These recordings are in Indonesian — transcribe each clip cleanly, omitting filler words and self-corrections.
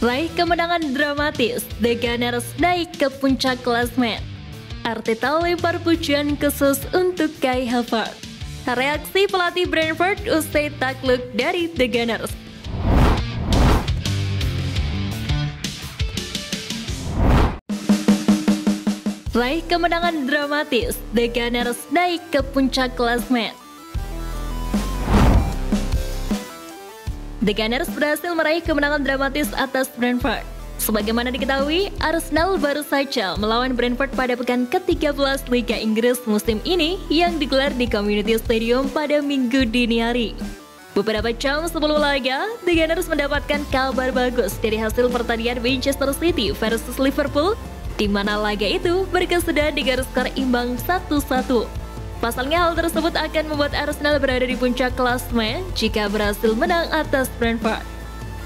Raih kemenangan dramatis, The Gunners naik ke puncak klasemen. Arteta lempar pujian khusus untuk Kai Havertz. Reaksi pelatih Brentford usai takluk dari The Gunners. Raih kemenangan dramatis, The Gunners naik ke puncak klasemen. The Gunners berhasil meraih kemenangan dramatis atas Brentford. Sebagaimana diketahui, Arsenal baru saja melawan Brentford pada pekan ke-13 Liga Inggris musim ini yang digelar di Community Stadium pada Minggu dini hari. Beberapa jam sebelum laga, The Gunners mendapatkan kabar bagus dari hasil pertandingan Manchester City versus Liverpool, di mana laga itu berkesudahan dengan skor imbang 1-1. Pasalnya hal tersebut akan membuat Arsenal berada di puncak klasemen jika berhasil menang atas Brentford.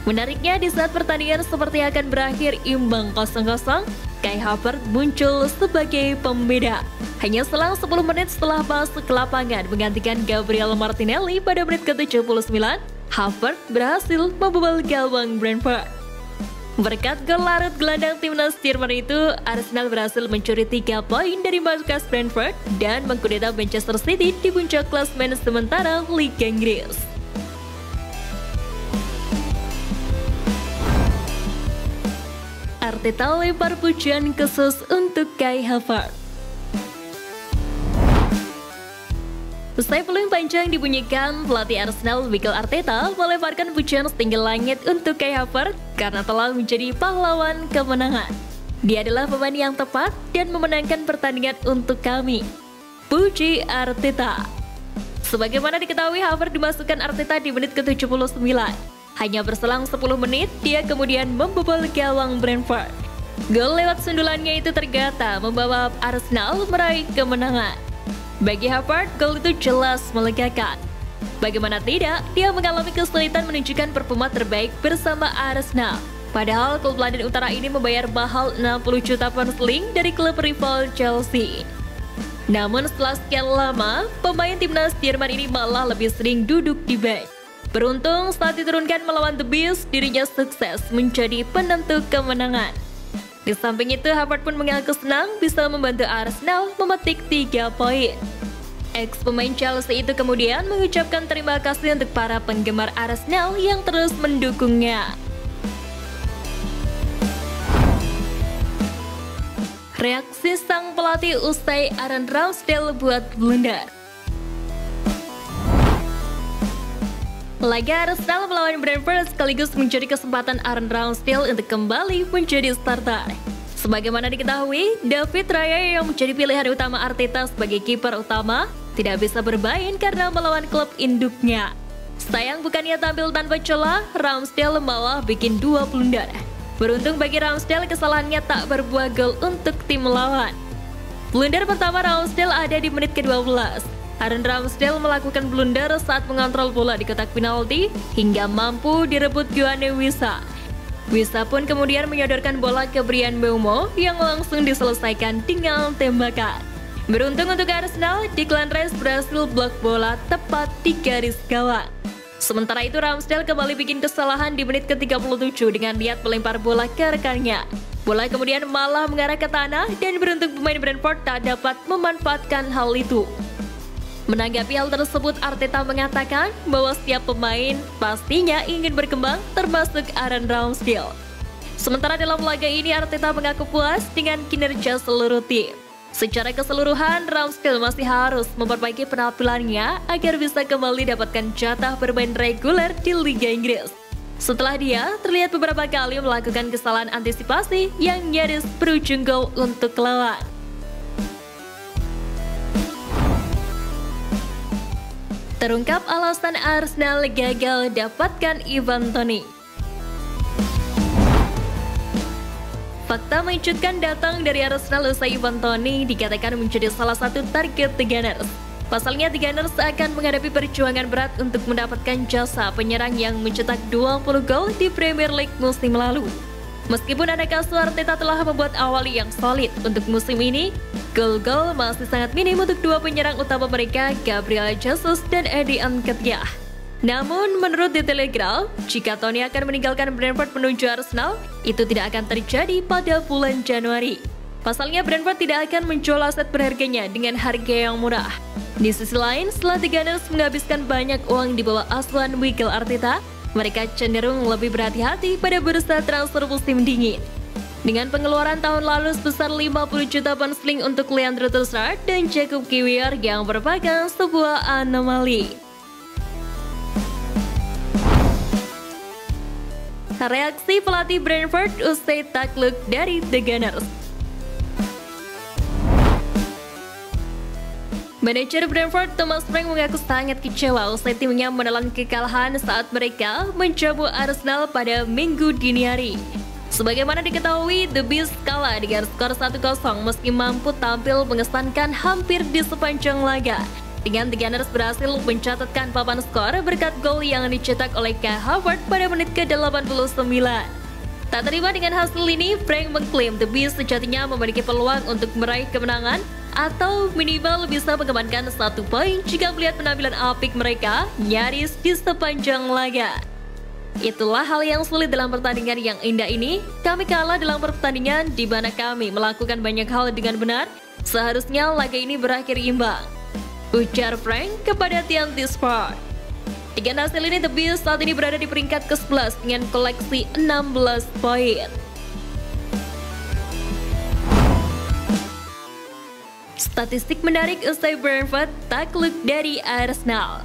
Menariknya, di saat pertandingan seperti akan berakhir imbang 0-0, Kai Havertz muncul sebagai pembeda. Hanya selang 10 menit setelah masuk ke lapangan menggantikan Gabriel Martinelli pada menit ke-79, Havertz berhasil membobol gawang Brentford. Berkat gol larut gelandang timnas Jerman itu, Arsenal berhasil mencuri 3 poin dari markas Brentford dan mengkudeta Manchester City di puncak klasemen sementara Liga Inggris. Arteta lempar pujian khusus untuk Kai Havertz. Usai peluang panjang dibunyikan, pelatih Arsenal Mikel Arteta melemparkan pujian setinggi langit untuk Kai Havertz karena telah menjadi pahlawan kemenangan. Dia adalah pemain yang tepat dan memenangkan pertandingan untuk kami. Puji Arteta. Sebagaimana diketahui, Havertz dimasukkan Arteta di menit ke-79. Hanya berselang 10 menit, dia kemudian membobol gawang Brentford. Gol lewat sundulannya itu ternyata membawa Arsenal meraih kemenangan. Bagi Havertz, gol itu jelas melegakan. Bagaimana tidak, dia mengalami kesulitan menunjukkan performa terbaik bersama Arsenal. Padahal klub London Utara ini membayar mahal 60 juta pound sterling dari klub rival Chelsea. Namun setelah sekian lama, pemain timnas Jerman ini malah lebih sering duduk di bench. Beruntung saat diturunkan melawan The Beast, dirinya sukses menjadi penentu kemenangan. Di samping itu, Havertz pun mengaku senang bisa membantu Arsenal memetik 3 poin. Ex-pemain Chelsea itu kemudian mengucapkan terima kasih untuk para penggemar Arsenal yang terus mendukungnya. Reaksi sang pelatih usai Aaron Ramsdale buat blunder. Laga Arsenal melawan Brentford sekaligus menjadi kesempatan Aaron Ramsdale untuk kembali menjadi starter. Sebagaimana diketahui, David Raya yang menjadi pilihan utama Arteta sebagai kiper utama tidak bisa bermain karena melawan klub induknya. Sayang bukannya tampil tanpa celah, Ramsdale malah bikin 2 blunder. Beruntung bagi Ramsdale, kesalahannya tak berbuah gol untuk tim lawan. Blunder pertama Ramsdale ada di menit ke-12. Aaron Ramsdale melakukan blunder saat mengontrol bola di kotak penalti hingga mampu direbut Yoane Wissa. Wissa pun kemudian menyodorkan bola ke Bryan Mbeumo yang langsung diselesaikan dengan tembakan. Beruntung untuk Arsenal, Declan Rice berhasil blok bola tepat di garis gawang. Sementara itu Ramsdale kembali bikin kesalahan di menit ke-37 dengan niat melempar bola ke rekannya. Bola kemudian malah mengarah ke tanah dan beruntung pemain Brentford tak dapat memanfaatkan hal itu. Menanggapi hal tersebut, Arteta mengatakan bahwa setiap pemain pastinya ingin berkembang, termasuk Aaron Ramsdale. Sementara dalam laga ini, Arteta mengaku puas dengan kinerja seluruh tim. Secara keseluruhan, Ramsdale masih harus memperbaiki penampilannya agar bisa kembali dapatkan jatah bermain reguler di Liga Inggris. Setelah dia terlihat beberapa kali melakukan kesalahan antisipasi yang nyaris berujung gol untuk lawan. Terungkap alasan Arsenal gagal dapatkan Ivan Toney. Fakta mengejutkan datang dari Arsenal usai Ivan Toney dikatakan menjadi salah satu target The Gunners. Pasalnya The Gunners akan menghadapi perjuangan berat untuk mendapatkan jasa penyerang yang mencetak 20 gol di Premier League musim lalu. Meskipun ada kasus Arteta telah membuat awal yang solid untuk musim ini, gol-gol masih sangat minim untuk dua penyerang utama mereka, Gabriel Jesus dan Eddie Nketiah. Namun, menurut The Telegraph, jika Tony akan meninggalkan Brentford menuju Arsenal, itu tidak akan terjadi pada bulan Januari. Pasalnya, Brentford tidak akan menjual aset berharganya dengan harga yang murah. Di sisi lain, setelah The Gunners menghabiskan banyak uang di bawah asuhan Mikel Arteta, mereka cenderung lebih berhati-hati pada bursa transfer musim dingin. Dengan pengeluaran tahun lalu sebesar 50 juta pound sterling untuk Leandro Trossard dan Jakub Kiwior yang merupakan sebuah anomali. Reaksi pelatih Brentford usai takluk dari The Gunners. Manajer Brentford Thomas Frank mengaku sangat kecewa usai timnya menelan kekalahan saat mereka menjamu Arsenal pada Minggu dini hari. Sebagaimana diketahui, The Beast kalah dengan skor 1-0 meski mampu tampil mengesankan hampir di sepanjang laga. Dengan The Gunners berhasil mencatatkan papan skor berkat gol yang dicetak oleh Kai Havertz pada menit ke-89. Tak terima dengan hasil ini, Frank mengklaim The Beast sejatinya memiliki peluang untuk meraih kemenangan atau minimal bisa mengamankan 1 poin jika melihat penampilan apik mereka nyaris di sepanjang laga. Itulah hal yang sulit dalam pertandingan yang indah ini. Kami kalah dalam pertandingan di mana kami melakukan banyak hal dengan benar. Seharusnya laga ini berakhir imbang, ujar Frank kepada TNT Sport. Dengan hasil ini, The Beast saat ini berada di peringkat ke-11 dengan koleksi 16 poin. Statistik menarik usai Brentford takluk dari Arsenal.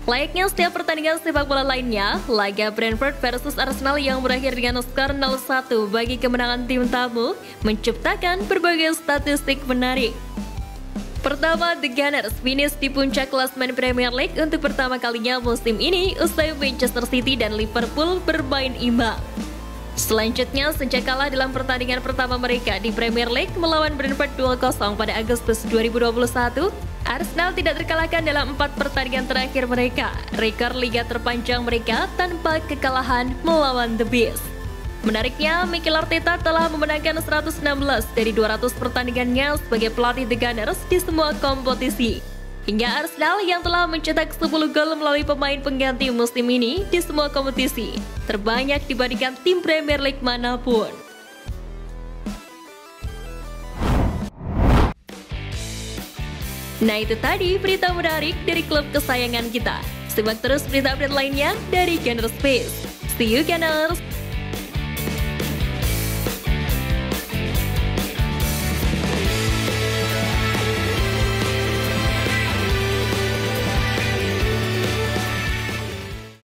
Layaknya setiap pertandingan sepak bola lainnya, laga Brentford versus Arsenal yang berakhir dengan skor 0-1 bagi kemenangan tim tamu menciptakan berbagai statistik menarik. Pertama, The Gunners finish di puncak klasemen Premier League untuk pertama kalinya musim ini usai Manchester City dan Liverpool bermain imbang. Selanjutnya, sejak kalah dalam pertandingan pertama mereka di Premier League melawan Brentford 2-0 pada Agustus 2021, Arsenal tidak terkalahkan dalam 4 pertandingan terakhir mereka, rekor liga terpanjang mereka tanpa kekalahan melawan The Beast. Menariknya, Mikel Arteta telah memenangkan 116 dari 200 pertandingannya sebagai pelatih The Gunners di semua kompetisi. Hingga Arsenal yang telah mencetak 10 gol melalui pemain pengganti musim ini di semua kompetisi, terbanyak dibandingkan tim Premier League manapun. Nah, itu tadi berita menarik dari klub kesayangan kita. Simak terus berita update lainnya dari Gunners Space. See you Gunners!